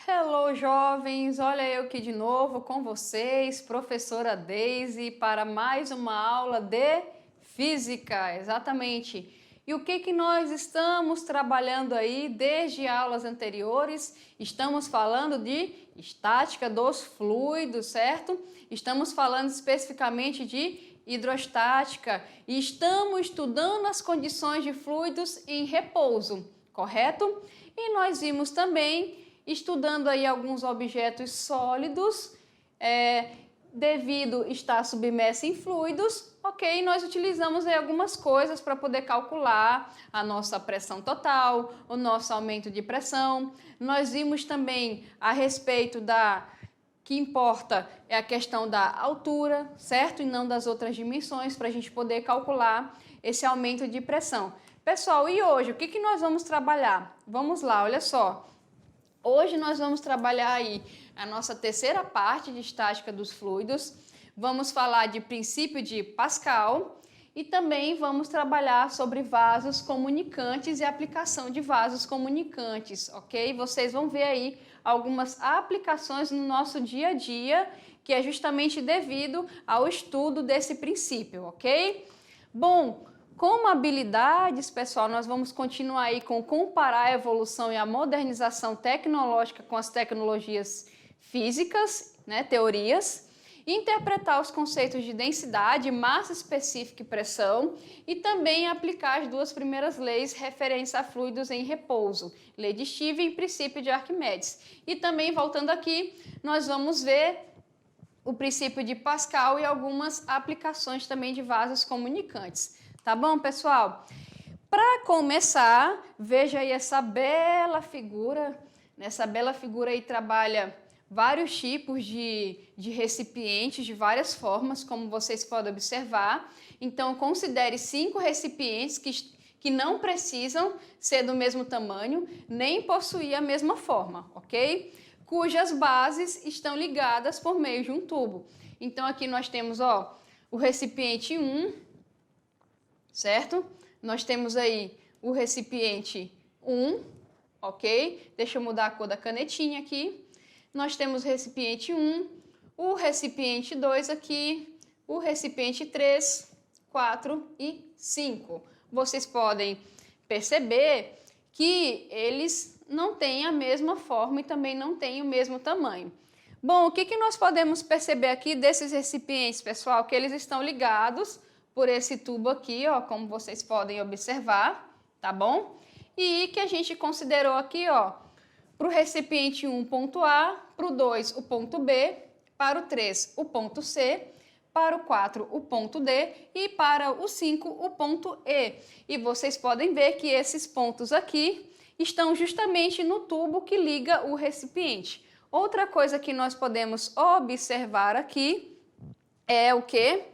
Hello, jovens! Olha eu aqui de novo com vocês, professora Daisy, para mais uma aula de física, exatamente. E o que nós estamos trabalhando aí desde aulas anteriores? Estamos falando de estática dos fluidos, certo? Estamos falando especificamente de hidrostática e estamos estudando as condições de fluidos em repouso, correto? E nós vimos também estudando aí alguns objetos sólidos, devido estar submerso em fluidos, ok? Nós utilizamos aí algumas coisas para poder calcular a nossa pressão total, o nosso aumento de pressão. Nós vimos também a respeito que importa é a questão da altura, certo? E não das outras dimensões, para a gente poder calcular esse aumento de pressão. Pessoal, e hoje, o que nós vamos trabalhar? Vamos lá, olha só. Hoje nós vamos trabalhar aí a nossa terceira parte de estática dos fluidos. Vamos falar de princípio de Pascal e também vamos trabalhar sobre vasos comunicantes e aplicação de vasos comunicantes, ok? Vocês vão ver aí algumas aplicações no nosso dia a dia, que é justamente devido ao estudo desse princípio, ok? Bom, como habilidades, pessoal, nós vamos continuar aí com comparar a evolução e a modernização tecnológica com as tecnologias físicas, né, teorias, interpretar os conceitos de densidade, massa específica e pressão e também aplicar as duas primeiras leis referentes a fluidos em repouso, lei de Stevens e princípio de Arquimedes. E também, voltando aqui, nós vamos ver o princípio de Pascal e algumas aplicações também de vasos comunicantes. Tá bom, pessoal? Para começar, veja aí essa bela figura. Nessa bela figura aí trabalha vários tipos de recipientes, de várias formas, como vocês podem observar. Então, considere 5 recipientes que não precisam ser do mesmo tamanho, nem possuir a mesma forma, ok? Cujas bases estão ligadas por meio de um tubo. Então, aqui nós temos, ó, o recipiente 1, certo? Nós temos aí o recipiente 1, ok? Deixa eu mudar a cor da canetinha aqui. Nós temos o recipiente 1, o recipiente 2 aqui, o recipiente 3, 4 e 5. Vocês podem perceber que eles não têm a mesma forma e também não têm o mesmo tamanho. Bom, o que nós podemos perceber aqui desses recipientes, pessoal? Que eles estão ligados por esse tubo aqui, ó, como vocês podem observar, tá bom? E que a gente considerou aqui, ó, para o recipiente 1, ponto A, para o 2, o ponto B, para o 3, o ponto C, para o 4, o ponto D e para o 5, o ponto E. E vocês podem ver que esses pontos aqui estão justamente no tubo que liga o recipiente. Outra coisa que nós podemos observar aqui é o quê?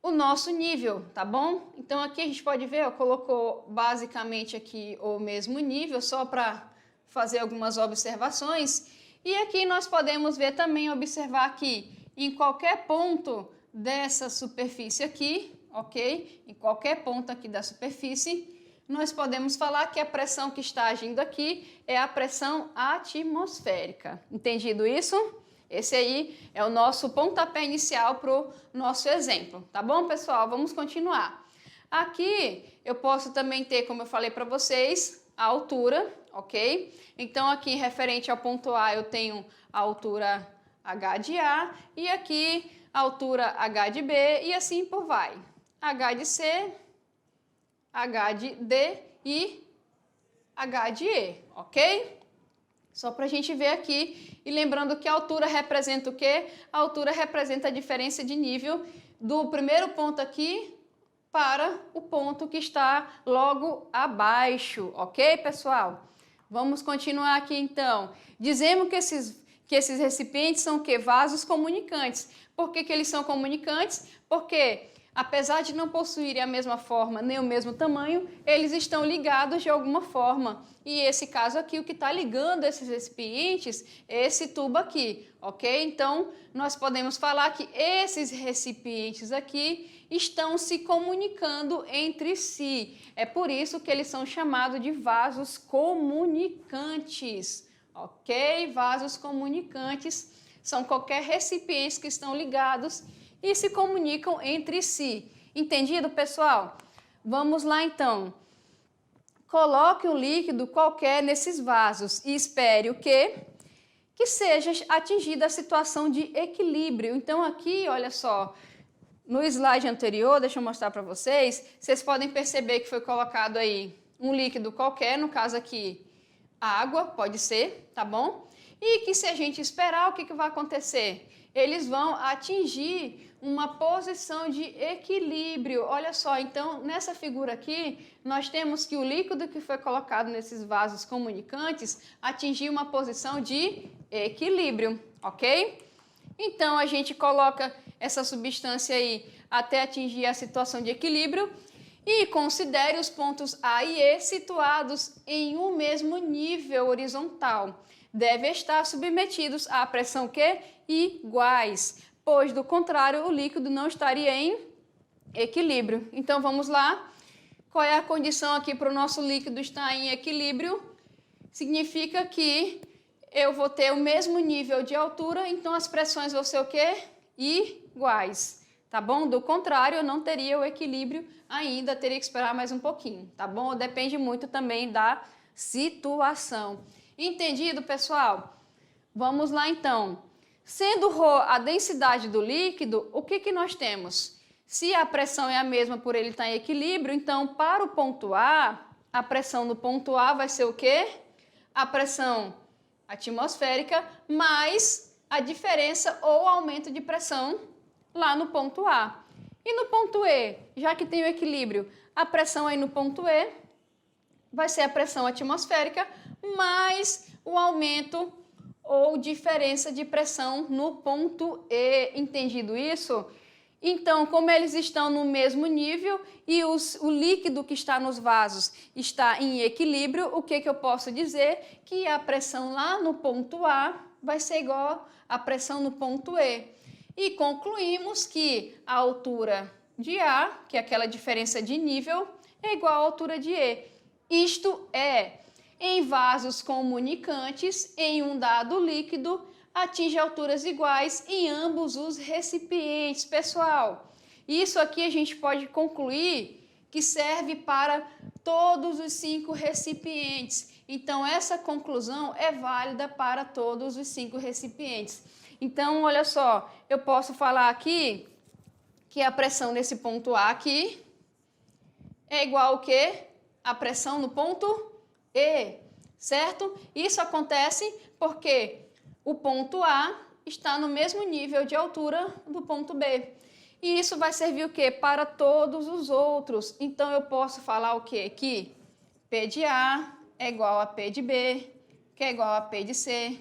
O nosso nível, tá bom? Então aqui a gente pode ver, ó, colocou basicamente aqui o mesmo nível, só para fazer algumas observações. E aqui nós podemos ver também, observar que em qualquer ponto dessa superfície aqui, ok? Em qualquer ponto aqui da superfície, nós podemos falar que a pressão que está agindo aqui é a pressão atmosférica. Entendido isso? Esse aí é o nosso pontapé inicial para o nosso exemplo, tá bom, pessoal? Vamos continuar. Aqui eu posso também ter, como eu falei para vocês, a altura, ok? Então aqui referente ao ponto A eu tenho a altura H de A e aqui a altura H de B e assim por vai. H de C, H de D e H de E, ok? Só para a gente ver aqui, e lembrando que a altura representa o quê? A altura representa a diferença de nível do primeiro ponto aqui para o ponto que está logo abaixo, ok, pessoal? Vamos continuar aqui então. Dizemos que esses recipientes são o quê? Vasos comunicantes. Por que eles são comunicantes? Porque apesar de não possuírem a mesma forma nem o mesmo tamanho, eles estão ligados de alguma forma. E esse caso aqui, o que está ligando esses recipientes é esse tubo aqui, ok? Então, nós podemos falar que esses recipientes aqui estão se comunicando entre si. É por isso que eles são chamados de vasos comunicantes, ok? Vasos comunicantes são qualquer recipientes que estão ligados e se comunicam entre si. Entendido, pessoal? Vamos lá, então. Coloque um líquido qualquer nesses vasos e espere o quê? Que seja atingida a situação de equilíbrio. Então, aqui, olha só, no slide anterior, deixa eu mostrar para vocês, vocês podem perceber que foi colocado aí um líquido qualquer, no caso aqui, água, pode ser, tá bom? E que se a gente esperar, o que vai acontecer? Eles vão atingir uma posição de equilíbrio. Olha só, então, nessa figura aqui, nós temos que o líquido que foi colocado nesses vasos comunicantes atingiu uma posição de equilíbrio, ok? Então, a gente coloca essa substância aí até atingir a situação de equilíbrio e considere os pontos A e E situados em um mesmo nível horizontal. Devem estar submetidos à pressão que iguais, pois do contrário o líquido não estaria em equilíbrio. Então vamos lá. Qual é a condição aqui para o nosso líquido estar em equilíbrio? Significa que eu vou ter o mesmo nível de altura, então as pressões vão ser o quê? Iguais, tá bom? Do contrário, eu não teria o equilíbrio ainda, teria que esperar mais um pouquinho, tá bom? Depende muito também da situação. Entendido, pessoal? Vamos lá, então. Sendo ρ a densidade do líquido, o que nós temos? Se a pressão é a mesma por ele estar em equilíbrio, então, para o ponto A, a pressão no ponto A vai ser o quê? A pressão atmosférica mais a diferença ou aumento de pressão lá no ponto A. E no ponto E, já que tem o equilíbrio, a pressão aí no ponto E vai ser a pressão atmosférica mais o aumento ou diferença de pressão no ponto E. Entendido isso? Então, como eles estão no mesmo nível e o líquido que está nos vasos está em equilíbrio, o que eu posso dizer? Que a pressão lá no ponto A vai ser igual à pressão no ponto E. E concluímos que a altura de A, que é aquela diferença de nível, é igual à altura de E. Isto é, em vasos comunicantes, em um dado líquido, atinge alturas iguais em ambos os recipientes. Pessoal, isso aqui a gente pode concluir que serve para todos os 5 recipientes. Então, essa conclusão é válida para todos os 5 recipientes. Então, olha só, eu posso falar aqui que a pressão nesse ponto A aqui é igual ao quê? A pressão no ponto E, certo? Isso acontece porque o ponto A está no mesmo nível de altura do ponto B. E isso vai servir o quê? Para todos os outros. Então, eu posso falar o quê? Que P de A é igual a P de B, que é igual a P de C,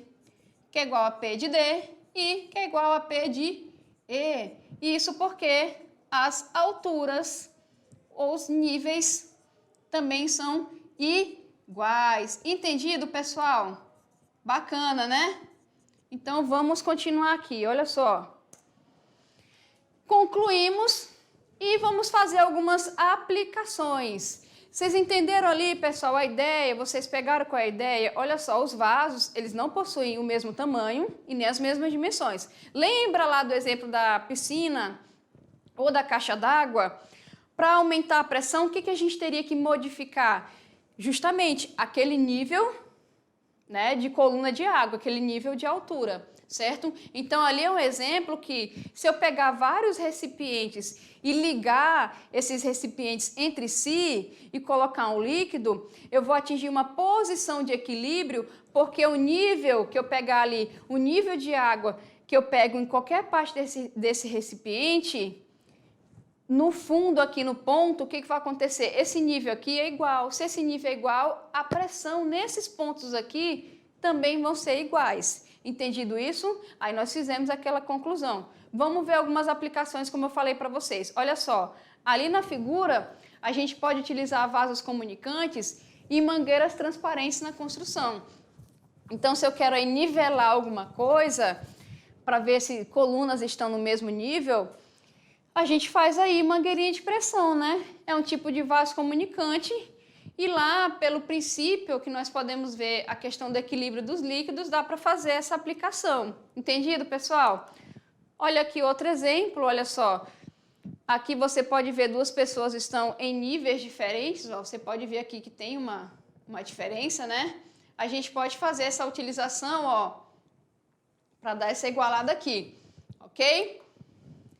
que é igual a P de D e que é igual a P de E. Isso porque as alturas, os níveis, também são iguais. Entendido, pessoal? Bacana, né? Então, vamos continuar aqui, olha só. Concluímos e vamos fazer algumas aplicações. Vocês entenderam ali, pessoal, a ideia? Vocês pegaram com a ideia? Olha só, os vasos, eles não possuem o mesmo tamanho e nem as mesmas dimensões. Lembra lá do exemplo da piscina ou da caixa d'água? Para aumentar a pressão, o que a gente teria que modificar? Justamente aquele nível, né, de coluna de água, aquele nível de altura, certo? Então, ali é um exemplo que, se eu pegar vários recipientes e ligar esses recipientes entre si e colocar um líquido, eu vou atingir uma posição de equilíbrio, porque o nível que eu pegar ali, o nível de água que eu pego em qualquer parte desse recipiente, no fundo aqui no ponto, o que vai acontecer? Esse nível aqui é igual. Se esse nível é igual, a pressão nesses pontos aqui também vão ser iguais. Entendido isso? Aí nós fizemos aquela conclusão. Vamos ver algumas aplicações, como eu falei para vocês. Olha só, ali na figura, a gente pode utilizar vasos comunicantes e mangueiras transparentes na construção. Então, se eu quero aí nivelar alguma coisa, para ver se colunas estão no mesmo nível, a gente faz aí mangueirinha de pressão, né? É um tipo de vaso comunicante E lá, pelo princípio que nós podemos ver a questão do equilíbrio dos líquidos, dá para fazer essa aplicação. Entendido, pessoal? Olha aqui outro exemplo, olha só. Aqui você pode ver duas pessoas estão em níveis diferentes, ó, você pode ver aqui que tem uma diferença, né? A gente pode fazer essa utilização, ó, para dar essa igualada aqui, ok?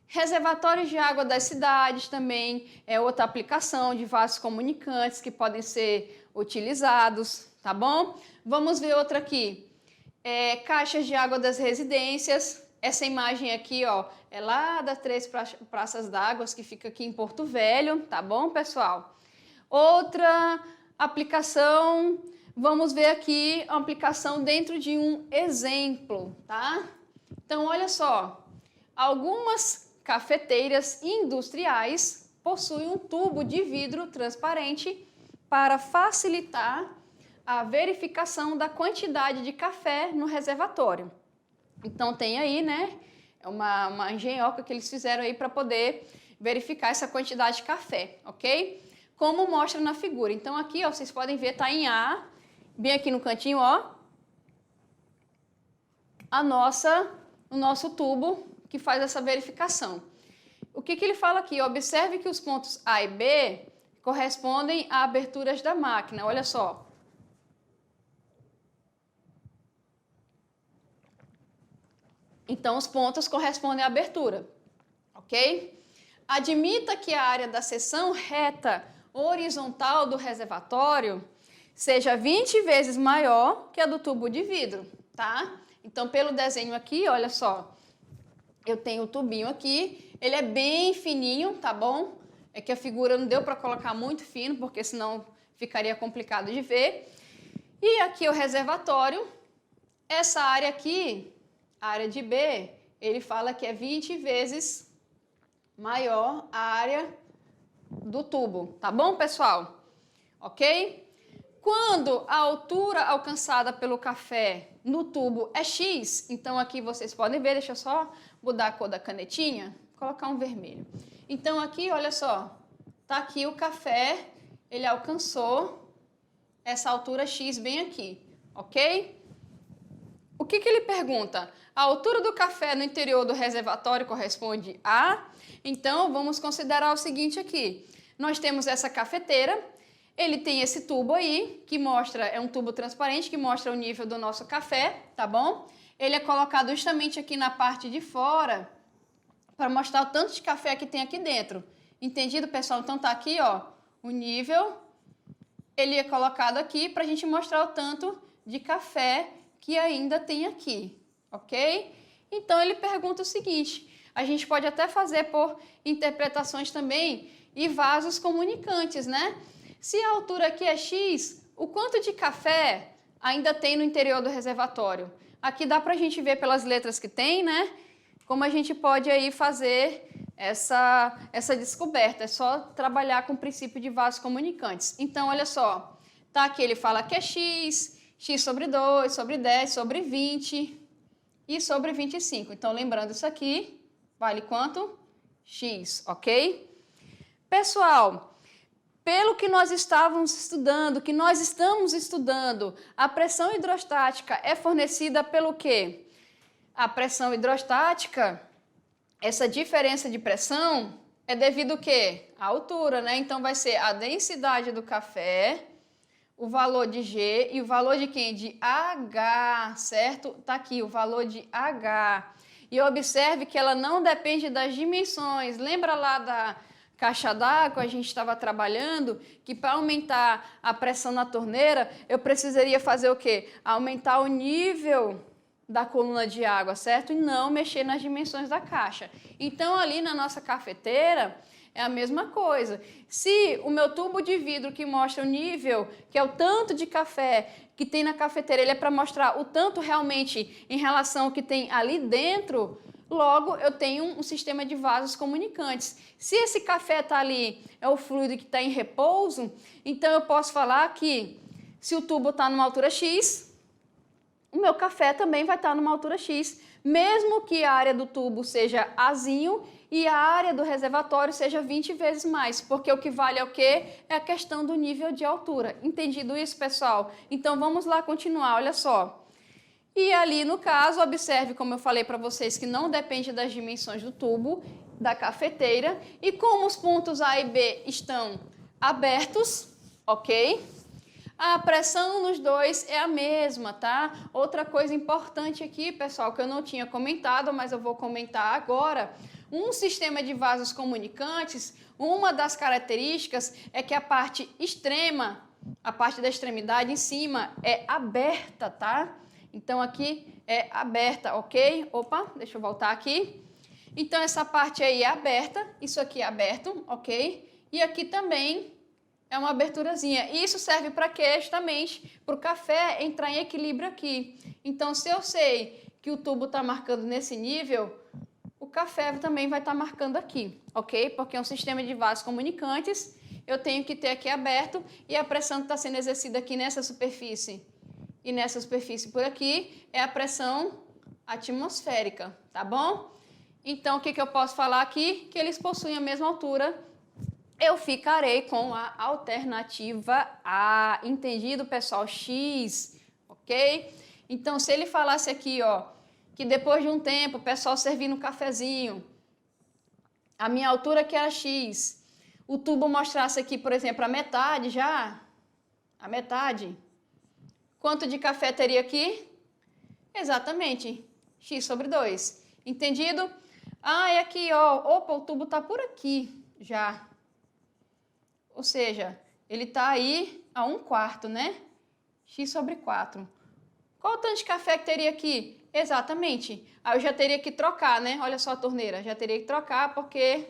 Reservatórios de água das cidades também é outra aplicação de vasos comunicantes que podem ser utilizados, tá bom? Vamos ver outra aqui, caixas de água das residências. Essa imagem aqui, ó, é lá das 3 praças d'água que fica aqui em Porto Velho, tá bom, pessoal? Outra aplicação, vamos ver aqui a aplicação dentro de um exemplo, tá? Então, olha só, algumas cafeteiras industriais possuem um tubo de vidro transparente para facilitar a verificação da quantidade de café no reservatório. Então tem aí, né, uma engenhoca que eles fizeram aí para poder verificar essa quantidade de café, ok? Como mostra na figura. Então aqui, ó, vocês podem ver, tá em A, bem aqui no cantinho, ó, o nosso tubo que faz essa verificação. O que ele fala aqui? Observe que os pontos A e B correspondem a aberturas da máquina, olha só. Então, os pontos correspondem à abertura, ok? Admita que a área da seção reta horizontal do reservatório seja 20 vezes maior que a do tubo de vidro, tá? Então, pelo desenho aqui, olha só, eu tenho o tubinho aqui, ele é bem fininho, tá bom? É que a figura não deu para colocar muito fino, porque senão ficaria complicado de ver. E aqui o reservatório, essa área aqui, a área de B, ele fala que é 20 vezes maior a área do tubo, tá bom, pessoal? Ok? Quando a altura alcançada pelo café no tubo é X, então aqui vocês podem ver, deixa eu só mudar a cor da canetinha, colocar um vermelho. Então aqui, olha só, tá aqui o café, ele alcançou essa altura X bem aqui, ok? O que ele pergunta? A altura do café no interior do reservatório corresponde a... Então, vamos considerar o seguinte aqui. Nós temos essa cafeteira, ele tem esse tubo aí, que mostra, é um tubo transparente, que mostra o nível do nosso café, tá bom? Ele é colocado justamente aqui na parte de fora, para mostrar o tanto de café que tem aqui dentro. Entendido, pessoal? Então, tá aqui, ó, o nível, ele é colocado aqui para a gente mostrar o tanto de café que ainda tem aqui, ok? Então, ele pergunta o seguinte, a gente pode até fazer por interpretações também e vasos comunicantes, né? Se a altura aqui é X, o quanto de café ainda tem no interior do reservatório? Aqui dá para a gente ver pelas letras que tem, né? Como a gente pode aí fazer essa descoberta. É só trabalhar com o princípio de vasos comunicantes. Então, olha só, tá aqui, ele fala que é X, X sobre 2, sobre 10, sobre 20 e sobre 25. Então, lembrando isso aqui, vale quanto? X, ok? Pessoal, pelo que nós estamos estudando, a pressão hidrostática é fornecida pelo quê? A pressão hidrostática, essa diferença de pressão é devido ao quê? À altura, né? Então, vai ser a densidade do café, o valor de G e o valor de quem? De H, certo? Tá aqui, o valor de H. E observe que ela não depende das dimensões. Lembra lá da caixa d'água, a gente estava trabalhando, que para aumentar a pressão na torneira, eu precisaria fazer o quê? Aumentar o nível da coluna de água, certo? E não mexer nas dimensões da caixa. Então, ali na nossa cafeteira, é a mesma coisa. Se o meu tubo de vidro que mostra o nível, que é o tanto de café que tem na cafeteira, ele é para mostrar o tanto realmente em relação ao que tem ali dentro, logo eu tenho um sistema de vasos comunicantes. Se esse café está ali, é o fluido que está em repouso, então eu posso falar que se o tubo está numa altura X, o meu café também vai estar numa altura X, mesmo que a área do tubo seja Azinho e a área do reservatório seja 20 vezes mais, porque o que vale é o quê? É a questão do nível de altura. Entendido isso, pessoal? Então vamos lá continuar, olha só. E ali no caso, observe como eu falei para vocês que não depende das dimensões do tubo, da cafeteira, e como os pontos A e B estão abertos, ok? A pressão nos dois é a mesma, tá? Outra coisa importante aqui, pessoal, que eu não tinha comentado, mas eu vou comentar agora. Um sistema de vasos comunicantes, uma das características é que a parte extrema, a parte da extremidade em cima é aberta, tá? Então aqui é aberta, ok? Opa, deixa eu voltar aqui. Então essa parte aí é aberta, isso aqui é aberto, ok? E aqui também é uma aberturazinha. E isso serve para quê? Justamente para o café entrar em equilíbrio aqui. Então se eu sei que o tubo está marcando nesse nível, o café também vai estar marcando aqui, ok? Porque é um sistema de vasos comunicantes, eu tenho que ter aqui aberto e a pressão que está sendo exercida aqui nessa superfície e nessa superfície por aqui é a pressão atmosférica, tá bom? Então, o que eu posso falar aqui? Que eles possuem a mesma altura. Eu ficarei com a alternativa A. Entendido, pessoal? X, ok? Então, se ele falasse aqui, ó, que depois de um tempo, o pessoal servindo um cafezinho, a minha altura que era X, o tubo mostrasse aqui, por exemplo, a metade já, a metade, quanto de café teria aqui? Exatamente, X sobre 2. Entendido? Ah, é aqui, ó. Opa, o tubo está por aqui já. Ou seja, ele está aí a 1/4, né? X sobre 4. Qual o tanto de café que teria aqui? Exatamente. Aí eu já teria que trocar, né? Olha só a torneira. Já teria que trocar porque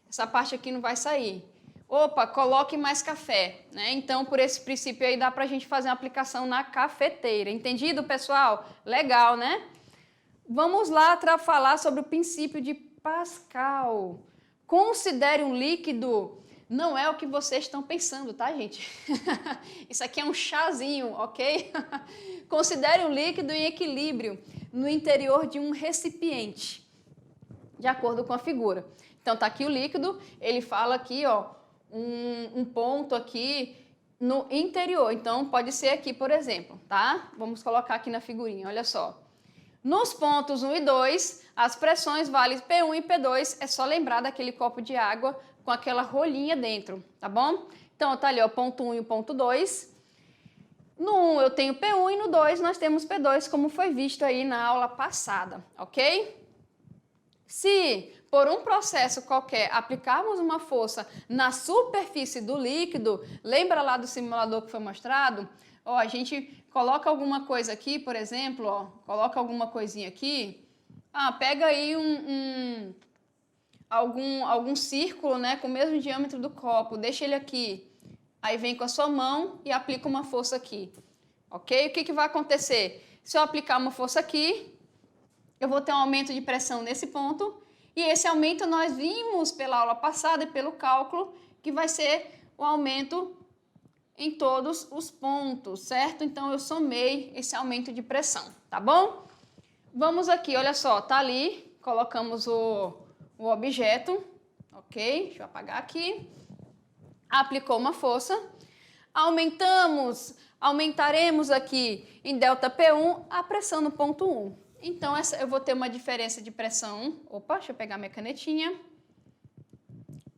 essa parte aqui não vai sair. Opa, coloque mais café, né? Então, por esse princípio aí, dá pra gente fazer uma aplicação na cafeteira. Entendido, pessoal? Legal, né? Vamos lá falar sobre o princípio de Pascal. Considere um líquido. Não é o que vocês estão pensando, tá, gente? Isso aqui é um chazinho, ok? Considere um líquido em equilíbrio no interior de um recipiente, de acordo com a figura. Então, tá aqui o líquido, ele fala aqui, ó, um ponto aqui no interior. Então, pode ser aqui, por exemplo, tá? Vamos colocar aqui na figurinha, olha só. Nos pontos 1 e 2, as pressões valem P1 e P2, é só lembrar daquele copo de água com aquela rolinha dentro, tá bom? Então, tá ali, ó, ponto 1 e o ponto 2. No 1 eu tenho P1 e no 2 nós temos P2, como foi visto aí na aula passada, ok? Se por um processo qualquer aplicarmos uma força na superfície do líquido, lembra lá do simulador que foi mostrado? Ó, a gente coloca alguma coisa aqui, por exemplo, ó, coloca alguma coisinha aqui. Ah, pega aí algum círculo, né, com o mesmo diâmetro do copo, deixa ele aqui. Aí vem com a sua mão e aplica uma força aqui, ok? O que vai acontecer? Se eu aplicar uma força aqui, eu vou ter um aumento de pressão nesse ponto, e esse aumento nós vimos pela aula passada e pelo cálculo, que vai ser o aumento em todos os pontos, certo? Então, eu somei esse aumento de pressão, tá bom? Vamos aqui, olha só, tá ali, colocamos o objeto, ok? Deixa eu apagar aqui. Aplicou uma força, aumentaremos aqui em ΔP1 a pressão no ponto 1. Então, eu vou ter uma diferença de pressão. Opa, deixa eu pegar minha canetinha.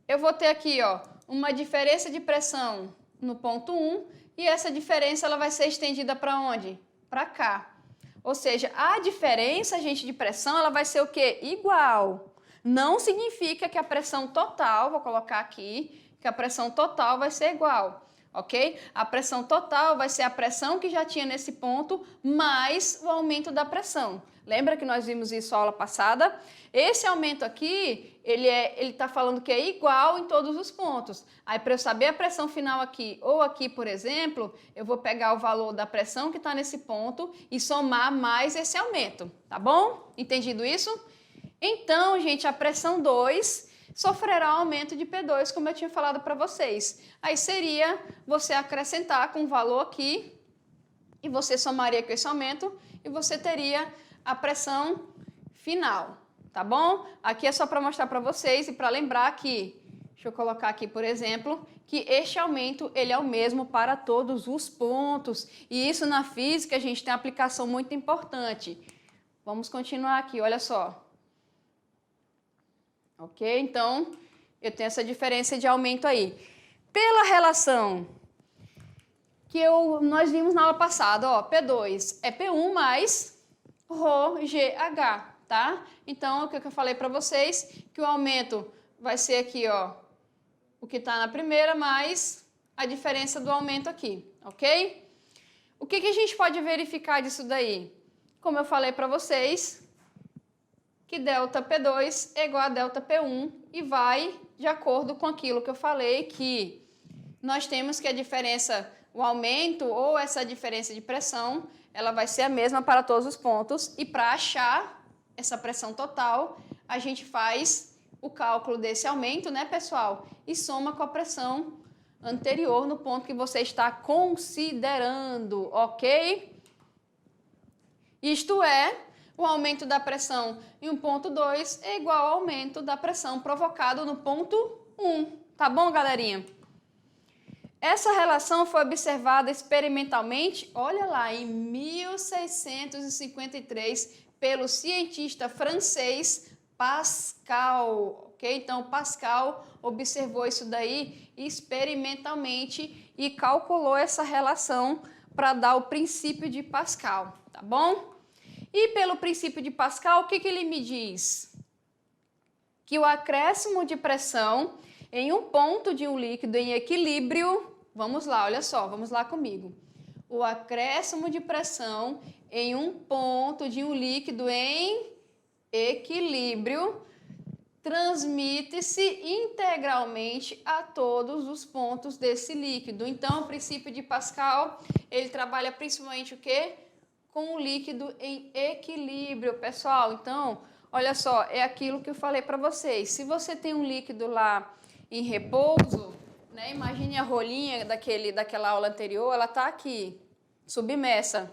Eu vou ter aqui, ó, uma diferença de pressão no ponto 1 e essa diferença ela vai ser estendida para onde? Para cá. Ou seja, a diferença, gente, de pressão, ela vai ser o quê? Igual. Não significa que a pressão total, vou colocar aqui, que a pressão total vai ser igual. Ok? A pressão total vai ser a pressão que já tinha nesse ponto, mais o aumento da pressão. Lembra que nós vimos isso na aula passada? Esse aumento aqui, ele está falando que é igual em todos os pontos. Aí, para eu saber a pressão final aqui ou aqui, por exemplo, eu vou pegar o valor da pressão que está nesse ponto e somar mais esse aumento, tá bom? Entendido isso? Então, gente, a pressão 2 sofrerá aumento de P2, como eu tinha falado para vocês. Aí seria você acrescentar com o valor aqui e você somaria com esse aumento e você teria a pressão final, tá bom? Aqui é só para mostrar para vocês e para lembrar que, deixa eu colocar aqui, por exemplo, que este aumento ele é o mesmo para todos os pontos. E isso na física a gente tem uma aplicação muito importante. Vamos continuar aqui, olha só. Ok? Então, eu tenho essa diferença de aumento aí. Pela relação que nós vimos na aula passada, ó, P2 é P1 mais ρGH, tá? Então, o que eu falei para vocês? Que o aumento vai ser aqui, ó, o que está na primeira mais a diferença do aumento aqui, ok? O que a gente pode verificar disso daí? Como eu falei para vocês, que delta P2 é igual a delta P1 e vai de acordo com aquilo que eu falei, que nós temos que a diferença, o aumento ou essa diferença de pressão, ela vai ser a mesma para todos os pontos e para achar essa pressão total, a gente faz o cálculo desse aumento, né, pessoal? E soma com a pressão anterior no ponto que você está considerando, ok? Isto é, o aumento da pressão em um ponto 2 é igual ao aumento da pressão provocado no ponto 1. Tá bom, galerinha? Essa relação foi observada experimentalmente, olha lá, em 1653, pelo cientista francês Pascal, ok? Então, Pascal observou isso daí experimentalmente e calculou essa relação para dar o princípio de Pascal, tá bom? E pelo princípio de Pascal, o que ele me diz? Que o acréscimo de pressão em um ponto de um líquido em equilíbrio, vamos lá, olha só, vamos lá comigo. O acréscimo de pressão em um ponto de um líquido em equilíbrio transmite-se integralmente a todos os pontos desse líquido. Então, o princípio de Pascal, ele trabalha principalmente o quê? Com o líquido em equilíbrio, pessoal. Então, olha só, é aquilo que eu falei para vocês. Se você tem um líquido lá em repouso, né, imagine a rolinha daquela aula anterior, ela está aqui, submersa.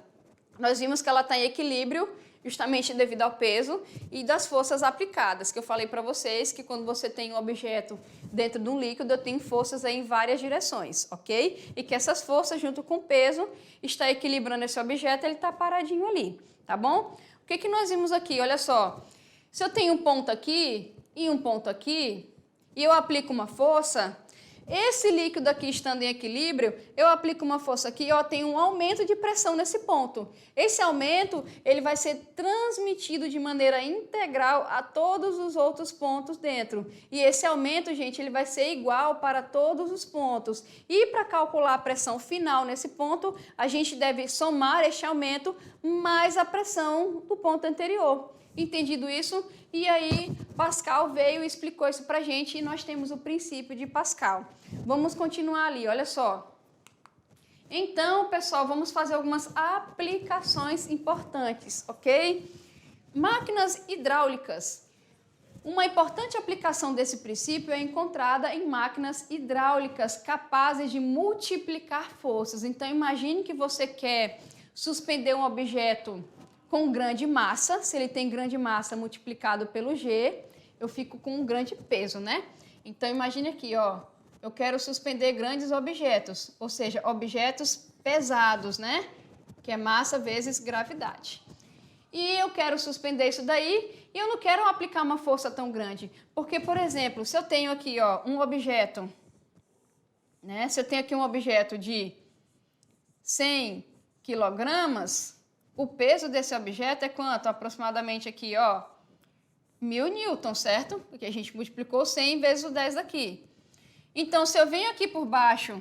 Nós vimos que ela está em equilíbrio, justamente devido ao peso e das forças aplicadas, que eu falei para vocês que quando você tem um objeto dentro de um líquido, eu tenho forças aí em várias direções, ok? E que essas forças, junto com o peso, está equilibrando esse objeto, ele está paradinho ali, tá bom? O que nós vimos aqui? Olha só, se eu tenho um ponto aqui e um ponto aqui, e eu aplico uma força, esse líquido aqui estando em equilíbrio, eu aplico uma força aqui, eu tenho um aumento de pressão nesse ponto. Esse aumento, ele vai ser transmitido de maneira integral a todos os outros pontos dentro. E esse aumento, gente, ele vai ser igual para todos os pontos. E para calcular a pressão final nesse ponto, a gente deve somar este aumento mais a pressão do ponto anterior. Entendido isso? E aí, Pascal veio e explicou isso pra gente e nós temos o princípio de Pascal. Vamos continuar ali, olha só. Então, pessoal, vamos fazer algumas aplicações importantes, ok? Máquinas hidráulicas. Uma importante aplicação desse princípio é encontrada em máquinas hidráulicas capazes de multiplicar forças. Então, imagine que você quer suspender um objeto com grande massa, se ele tem grande massa multiplicado pelo G, eu fico com um grande peso, né? Então, imagine aqui, ó, eu quero suspender grandes objetos, ou seja, objetos pesados, né? Que é massa vezes gravidade. E eu quero suspender isso daí e eu não quero aplicar uma força tão grande. Porque, por exemplo, se eu tenho aqui, ó, um objeto, né? Se eu tenho aqui um objeto de 100 quilogramas, o peso desse objeto é quanto? Aproximadamente aqui, ó, 1000 newtons, certo? Porque a gente multiplicou 100 vezes o 10 aqui. Então, se eu venho aqui por baixo,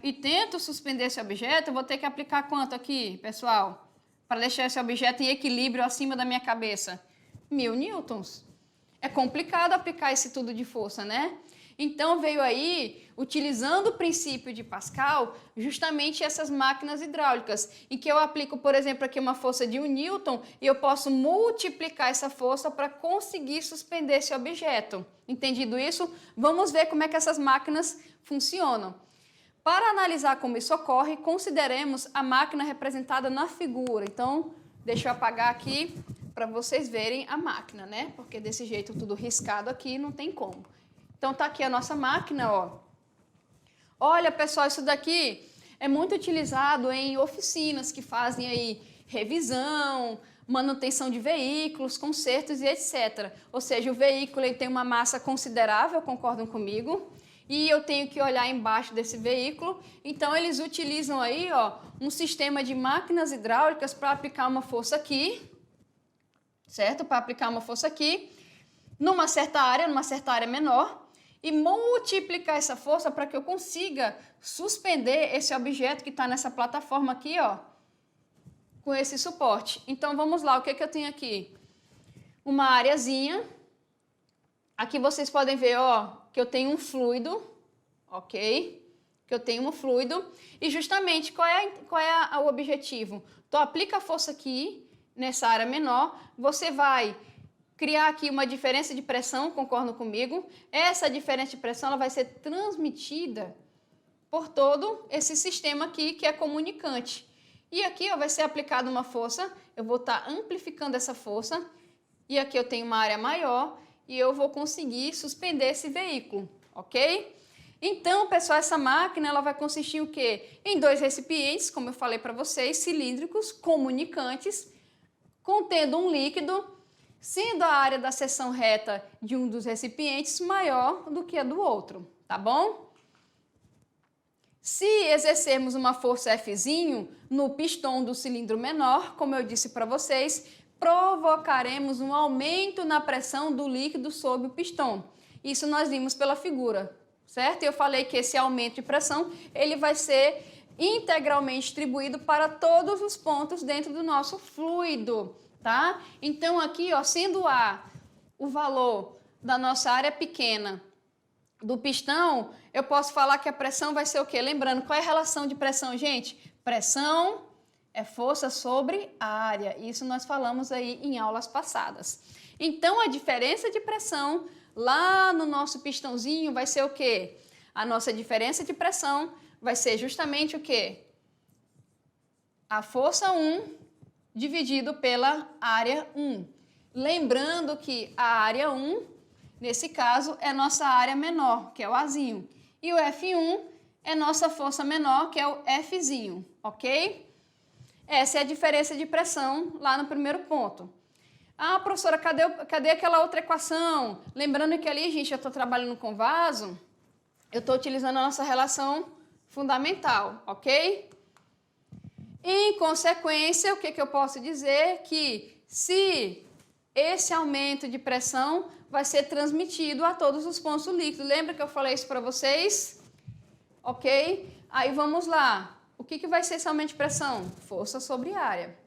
e tento suspender esse objeto, eu vou ter que aplicar quanto aqui, pessoal? Para deixar esse objeto em equilíbrio acima da minha cabeça? 1000 newtons. É complicado aplicar esse tudo de força, né? Então, veio aí, utilizando o princípio de Pascal, justamente essas máquinas hidráulicas, em que eu aplico, por exemplo, aqui uma força de 1 newton e eu posso multiplicar essa força para conseguir suspender esse objeto. Entendido isso? Vamos ver como é que essas máquinas funcionam. Para analisar como isso ocorre, consideremos a máquina representada na figura. Então, deixa eu apagar aqui para vocês verem a máquina, né? Porque desse jeito tudo riscado aqui não tem como. Então tá aqui a nossa máquina, ó. Olha, pessoal, isso daqui é muito utilizado em oficinas que fazem aí revisão, manutenção de veículos, consertos e etc. Ou seja, o veículo ele tem uma massa considerável, concordam comigo? E eu tenho que olhar embaixo desse veículo. Então eles utilizam aí, ó, um sistema de máquinas hidráulicas para aplicar uma força aqui, certo? Para aplicar uma força aqui, numa certa área menor, e multiplicar essa força para que eu consiga suspender esse objeto que está nessa plataforma aqui, ó, com esse suporte. Então vamos lá, o que eu tenho aqui? Uma areazinha. Aqui vocês podem ver, ó, que eu tenho um fluido, ok? Que eu tenho um fluido. E justamente, qual é o objetivo? Então, aplica a força aqui, nessa área menor, você vai criar aqui uma diferença de pressão, concordam comigo? Essa diferença de pressão ela vai ser transmitida por todo esse sistema aqui, que é comunicante. E aqui ó, vai ser aplicada uma força, eu vou estar amplificando essa força, e aqui eu tenho uma área maior, e eu vou conseguir suspender esse veículo, ok? Então, pessoal, essa máquina ela vai consistir em o quê? Em dois recipientes, como eu falei para vocês, cilíndricos, comunicantes, contendo um líquido, sendo a área da seção reta de um dos recipientes maior do que a do outro, tá bom? Se exercermos uma força Fzinho no pistão do cilindro menor, como eu disse para vocês, provocaremos um aumento na pressão do líquido sob o pistão. Isso nós vimos pela figura, certo? Eu falei que esse aumento de pressão ele vai ser integralmente distribuído para todos os pontos dentro do nosso fluido, tá? Então aqui, ó, sendo A o valor da nossa área pequena do pistão, eu posso falar que a pressão vai ser o quê? Lembrando, qual é a relação de pressão, gente? Pressão é força sobre área. Isso nós falamos aí em aulas passadas. Então, a diferença de pressão lá no nosso pistãozinho vai ser o quê? A nossa diferença de pressão vai ser justamente o quê? A força 1 dividido pela área 1. Lembrando que a área 1, nesse caso, é nossa área menor, que é o Azinho. E o F1 é nossa força menor, que é o Fzinho, ok? Essa é a diferença de pressão lá no primeiro ponto. Ah, professora, cadê aquela outra equação? Lembrando que ali, gente, eu estou trabalhando com vaso, eu estou utilizando a nossa relação fundamental, ok? Em consequência, o que eu posso dizer? Que se esse aumento de pressão vai ser transmitido a todos os pontos do líquido. Lembra que eu falei isso para vocês? Ok? Aí vamos lá. O que vai ser esse aumento de pressão? Força sobre área.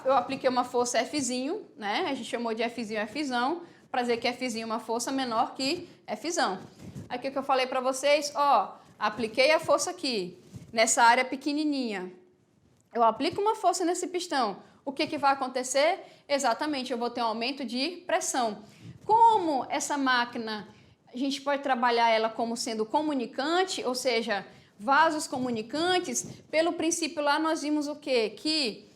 Eu apliquei uma força Fzinho, né? A gente chamou de Fzinho Fzão, para dizer que Fzinho é uma força menor que Fzão. Aí o que eu falei para vocês? Ó, apliquei a força aqui, nessa área pequenininha. Eu aplico uma força nesse pistão. O que vai acontecer? Exatamente, eu vou ter um aumento de pressão. Como essa máquina, a gente pode trabalhar ela como sendo comunicante, ou seja, vasos comunicantes, pelo princípio lá nós vimos o quê? Que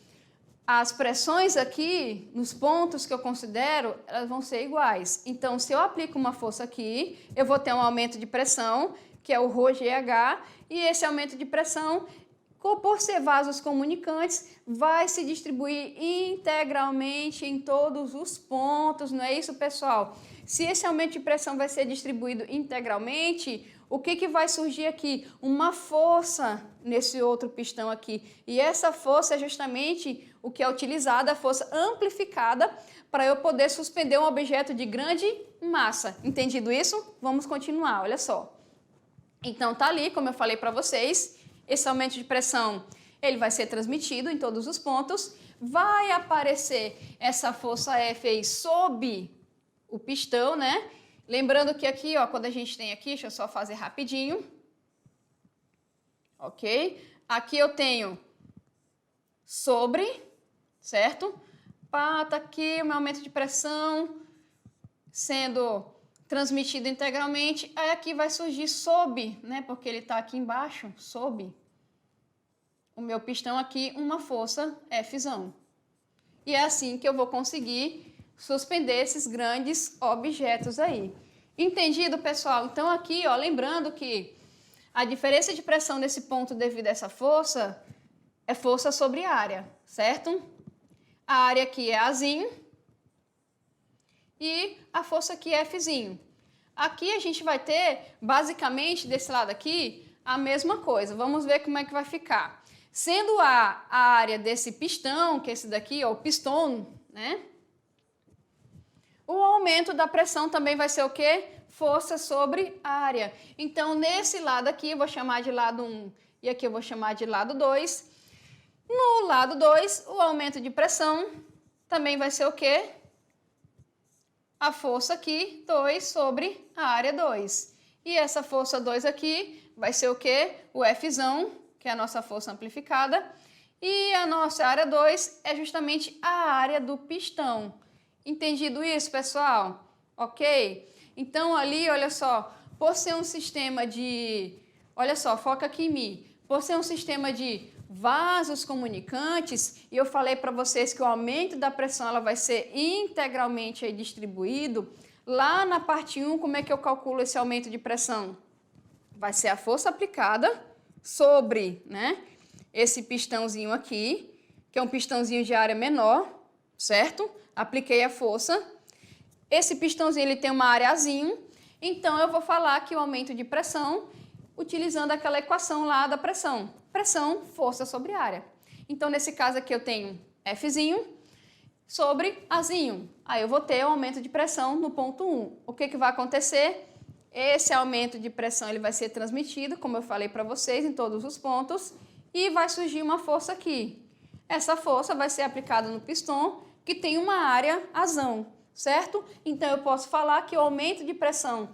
as pressões aqui, nos pontos que eu considero, elas vão ser iguais. Então, se eu aplico uma força aqui, eu vou ter um aumento de pressão, que é o ρGH, e esse aumento de pressão, por ser vasos comunicantes, vai se distribuir integralmente em todos os pontos, não é isso, pessoal? Se esse aumento de pressão vai ser distribuído integralmente, o que vai surgir aqui? Uma força nesse outro pistão aqui. E essa força é justamente o que é utilizado, a força amplificada, para eu poder suspender um objeto de grande massa. Entendido isso? Vamos continuar, olha só. Então, tá ali, como eu falei para vocês, esse aumento de pressão, ele vai ser transmitido em todos os pontos, vai aparecer essa força F aí sob o pistão, né? Lembrando que aqui, ó, quando a gente tem aqui, deixa eu só fazer rapidinho, ok? Aqui eu tenho sobre, certo? Pá, tá aqui o meu aumento de pressão sendo transmitido integralmente, aí aqui vai surgir sob, né? Porque ele tá aqui embaixo, sob o meu pistão aqui, uma força Fzão. E é assim que eu vou conseguir suspender esses grandes objetos aí. Entendido, pessoal? Então aqui, ó, lembrando que a diferença de pressão nesse ponto devido a essa força é força sobre área, certo? A área aqui é Azinho e a força aqui é Fzinho. Aqui a gente vai ter, basicamente, desse lado aqui, a mesma coisa. Vamos ver como é que vai ficar. Sendo a área desse pistão, que é esse daqui, ó, o pistão, né? O aumento da pressão também vai ser o quê? Força sobre área. Então, nesse lado aqui, eu vou chamar de lado 1 e aqui eu vou chamar de lado 2. No lado 2, o aumento de pressão também vai ser o quê? A força aqui, 2 sobre a área 2. E essa força 2 aqui vai ser o quê? O Fzão, que é a nossa força amplificada. E a nossa área 2 é justamente a área do pistão. Entendido isso, pessoal? Ok? Então, ali, olha só, por ser um sistema de... Olha só, foca aqui em mim. Por ser um sistema de vasos comunicantes, e eu falei para vocês que o aumento da pressão ela vai ser integralmente aí distribuído, lá na parte 1, como é que eu calculo esse aumento de pressão? Vai ser a força aplicada sobre, né, esse pistãozinho aqui, que é um pistãozinho de área menor, certo? Apliquei a força. Esse pistãozinho ele tem uma área Azinho, então eu vou falar que o aumento de pressão, utilizando aquela equação lá da pressão. Pressão, força sobre área. Então, nesse caso aqui eu tenho Fzinho sobre Azinho. Aí eu vou ter o aumento de pressão no ponto 1. O que vai acontecer? Esse aumento de pressão ele vai ser transmitido, como eu falei para vocês, em todos os pontos, e vai surgir uma força aqui. Essa força vai ser aplicada no pistão, que tem uma área Azão, certo? Então, eu posso falar que o aumento de pressão,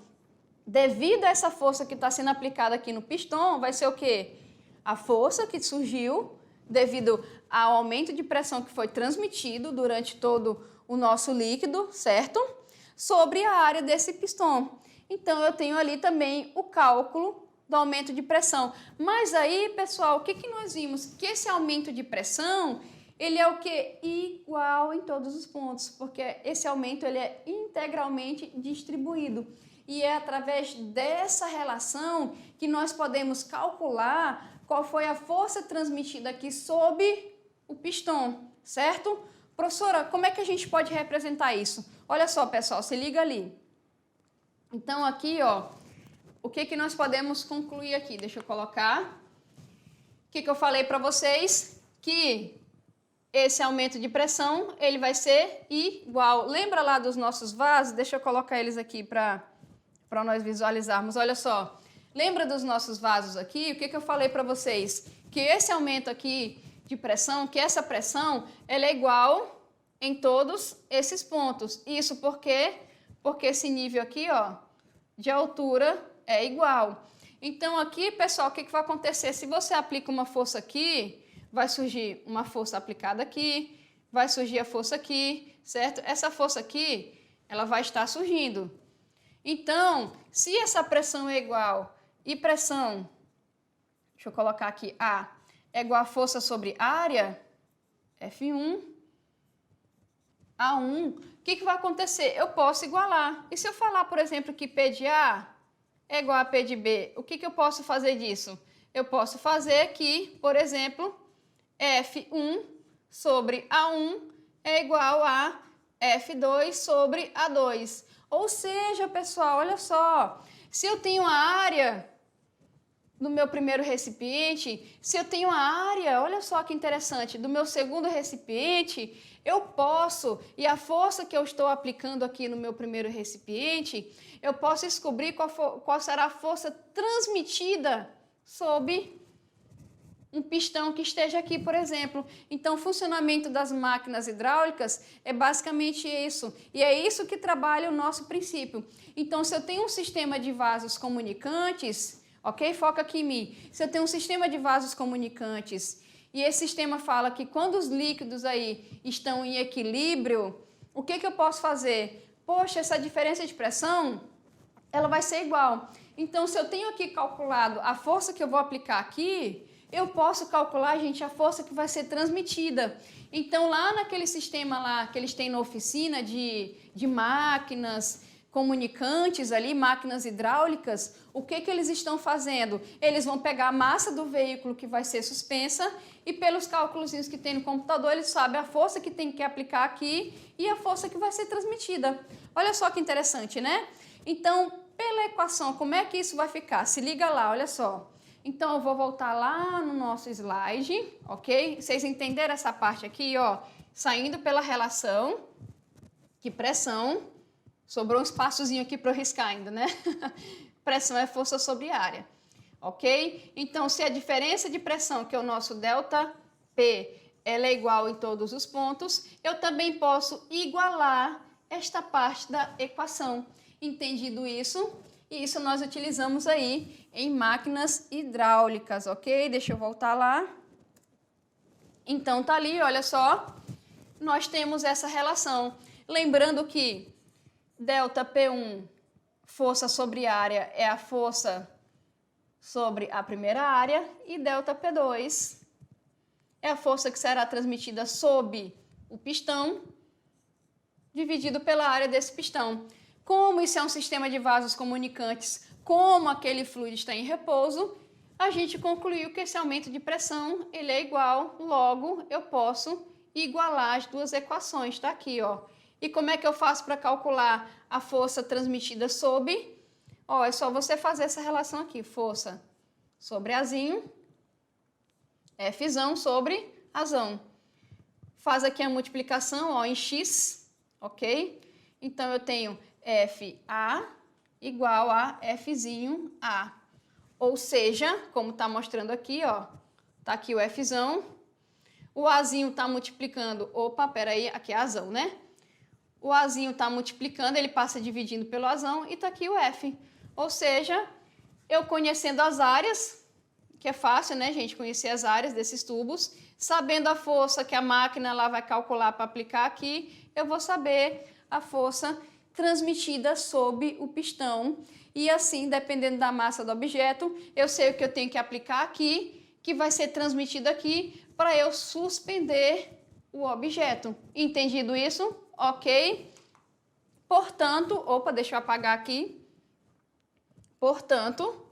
devido a essa força que está sendo aplicada aqui no pistão, vai ser o quê? A força que surgiu devido ao aumento de pressão que foi transmitido durante todo o nosso líquido, certo? Sobre a área desse pistão. Então, eu tenho ali também o cálculo do aumento de pressão. Mas aí, pessoal, o que nós vimos? Que esse aumento de pressão, ele é o quê? Igual em todos os pontos, porque esse aumento ele é integralmente distribuído. E é através dessa relação que nós podemos calcular qual foi a força transmitida aqui sob o pistão, certo? Professora, como é que a gente pode representar isso? Olha só, pessoal, se liga ali. Então, aqui, ó, o que nós podemos concluir aqui? Deixa eu colocar. O que eu falei para vocês? Que esse aumento de pressão, ele vai ser igual. Lembra lá dos nossos vasos? Deixa eu colocar eles aqui para nós visualizarmos. Olha só. Lembra dos nossos vasos aqui? O que eu falei para vocês? Que esse aumento aqui de pressão, que essa pressão, ela é igual em todos esses pontos. Isso por quê? Porque esse nível aqui, ó, de altura é igual. Então, aqui, pessoal, o que vai acontecer? Se você aplica uma força aqui, vai surgir uma força aplicada aqui, vai surgir a força aqui, certo? Essa força aqui, ela vai estar surgindo. Então, se essa pressão é igual e pressão, deixa eu colocar aqui, A, é igual a força sobre área, F1, A1, o que vai acontecer? Eu posso igualar. E se eu falar, por exemplo, que P de A é igual a P de B, o que eu posso fazer disso? Eu posso fazer que, por exemplo, F1 sobre A1 é igual a F2 sobre A2. Ou seja, pessoal, olha só, se eu tenho a área do meu primeiro recipiente, se eu tenho a área, olha só que interessante, do meu segundo recipiente, eu posso, e a força que eu estou aplicando aqui no meu primeiro recipiente, eu posso descobrir qual será a força transmitida sob um pistão que esteja aqui, por exemplo. Então, o funcionamento das máquinas hidráulicas é basicamente isso. E é isso que trabalha o nosso princípio. Então, se eu tenho um sistema de vasos comunicantes, ok? Foca aqui em mim. Se eu tenho um sistema de vasos comunicantes e esse sistema fala que quando os líquidos aí estão em equilíbrio, o que eu posso fazer? Poxa, essa diferença de pressão, ela vai ser igual. Então, se eu tenho aqui calculado a força que eu vou aplicar aqui, eu posso calcular, gente, a força que vai ser transmitida. Então, lá naquele sistema lá que eles têm na oficina de máquinas comunicantes ali, máquinas hidráulicas, o que eles estão fazendo? Eles vão pegar a massa do veículo que vai ser suspensa e pelos cálculos que tem no computador, eles sabem a força que tem que aplicar aqui e a força que vai ser transmitida. Olha só que interessante, né? Então, pela equação, como é que isso vai ficar? Se liga lá, olha só. Então, eu vou voltar lá no nosso slide, ok? Vocês entenderam essa parte aqui, ó? Saindo pela relação de pressão, sobrou um espaçozinho aqui para eu riscar ainda, né? Pressão é força sobre área, ok? Então, se a diferença de pressão, que é o nosso ΔP, ela é igual em todos os pontos, eu também posso igualar esta parte da equação. Entendido isso? E isso nós utilizamos aí em máquinas hidráulicas, ok? Deixa eu voltar lá. Então, tá ali, olha só, nós temos essa relação. Lembrando que ΔP1, força sobre área, é a força sobre a primeira área, e ΔP2 é a força que será transmitida sob o pistão, dividido pela área desse pistão. Como isso é um sistema de vasos comunicantes, como aquele fluido está em repouso, a gente concluiu que esse aumento de pressão ele é igual, logo eu posso igualar as duas equações, está aqui, ó. E como é que eu faço para calcular a força transmitida sob? Ó, é só você fazer essa relação aqui, força sobre Azinho, Fzão sobre Azão. Faz aqui a multiplicação, ó, em X, ok? Então, eu tenho FA igual a Fzinho A. Ou seja, como está mostrando aqui, ó, tá aqui o Fzão, o Azinho está multiplicando, opa, peraí, aqui é Azão, né? O Azinho está multiplicando, ele passa dividindo pelo Azão e está aqui o F. Ou seja, eu conhecendo as áreas, que é fácil, né, gente, conhecer as áreas desses tubos, sabendo a força que a máquina lá vai calcular para aplicar aqui, eu vou saber a força transmitida sob o pistão. E assim, dependendo da massa do objeto, eu sei o que eu tenho que aplicar aqui, que vai ser transmitido aqui, para eu suspender o objeto. Entendido isso? Ok? Portanto, opa, deixa eu apagar aqui. Portanto,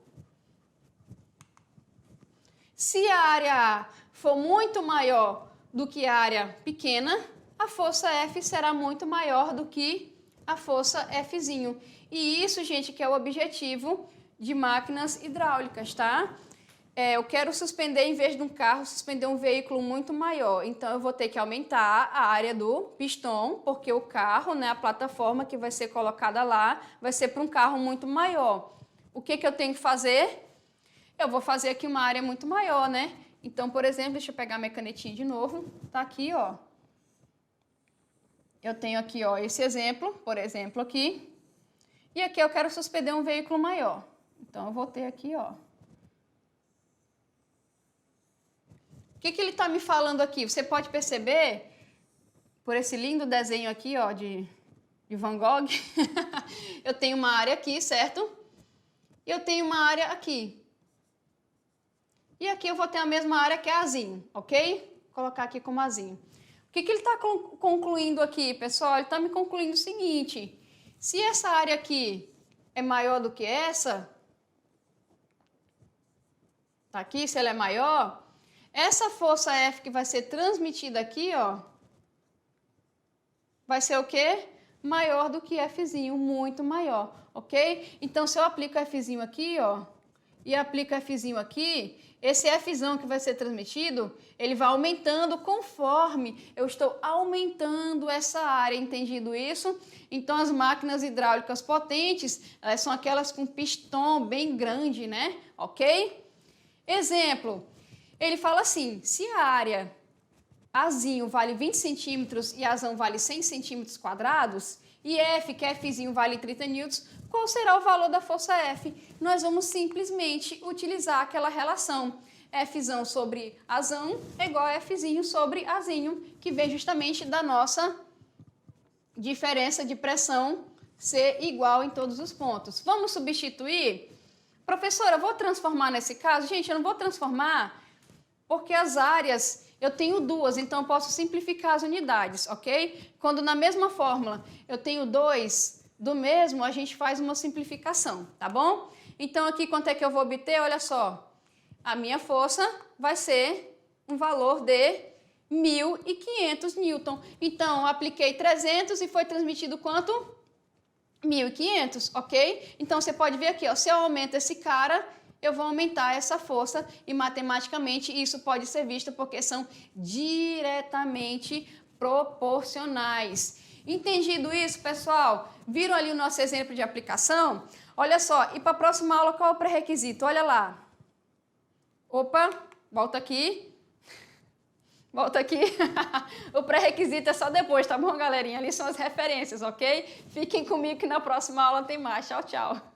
se a área A for muito maior do que a área pequena, a força F será muito maior do que a força Fzinho. E isso, gente, que é o objetivo de máquinas hidráulicas, tá? Eu quero suspender, em vez de um carro, suspender um veículo muito maior. Então, eu vou ter que aumentar a área do pistão, porque o carro, né, a plataforma que vai ser colocada lá, vai ser para um carro muito maior. O que eu tenho que fazer? Eu vou fazer aqui uma área muito maior, né? Então, por exemplo, deixa eu pegar minha canetinha de novo. Tá aqui, ó. Eu tenho aqui, ó, esse exemplo, por exemplo, aqui. E aqui eu quero suspender um veículo maior. Então, eu vou ter aqui, ó. O que ele está me falando aqui? Você pode perceber, por esse lindo desenho aqui, ó, de Van Gogh, eu tenho uma área aqui, certo? E eu tenho uma área aqui. E aqui eu vou ter a mesma área que é Azinho, ok? Vou colocar aqui como Azinho. O que ele está concluindo aqui, pessoal? Ele está me concluindo o seguinte: se essa área aqui é maior do que essa, tá aqui, se ela é maior, essa força F que vai ser transmitida aqui, ó, vai ser o quê? Maior do que Fzinho, muito maior, ok? Então, se eu aplico Fzinho aqui, ó, e aplico Fzinho aqui, esse Fzão que vai ser transmitido, ele vai aumentando conforme eu estou aumentando essa área, entendido isso? Então, as máquinas hidráulicas potentes, elas são aquelas com pistão bem grande, né? Ok? Exemplo, ele fala assim, se a área Azinho vale 20 centímetros e Azão vale 100 centímetros quadrados, e F, que é Fzinho, vale 30 newtons, qual será o valor da força F? Nós vamos simplesmente utilizar aquela relação. Fzão sobre Azão é igual a Fzinho sobre Azinho, que vem justamente da nossa diferença de pressão ser igual em todos os pontos. Vamos substituir? Professora, eu vou transformar nesse caso? Gente, eu não vou transformar Porque as áreas eu tenho duas, então eu posso simplificar as unidades, ok? Quando na mesma fórmula eu tenho 2 do mesmo, a gente faz uma simplificação, tá bom? Então aqui quanto é que eu vou obter? Olha só, a minha força vai ser um valor de 1.500 newton. Então eu apliquei 300 e foi transmitido quanto? 1.500, ok? Então você pode ver aqui, ó, se eu aumento esse cara, eu vou aumentar essa força e matematicamente isso pode ser visto porque são diretamente proporcionais. Entendido isso, pessoal? Viram ali o nosso exemplo de aplicação? Olha só, e para a próxima aula qual é o pré-requisito? Olha lá. Opa, volta aqui. Volta aqui. O pré-requisito é só depois, tá bom, galerinha? Ali são as referências, ok? Fiquem comigo que na próxima aula tem mais. Tchau, tchau.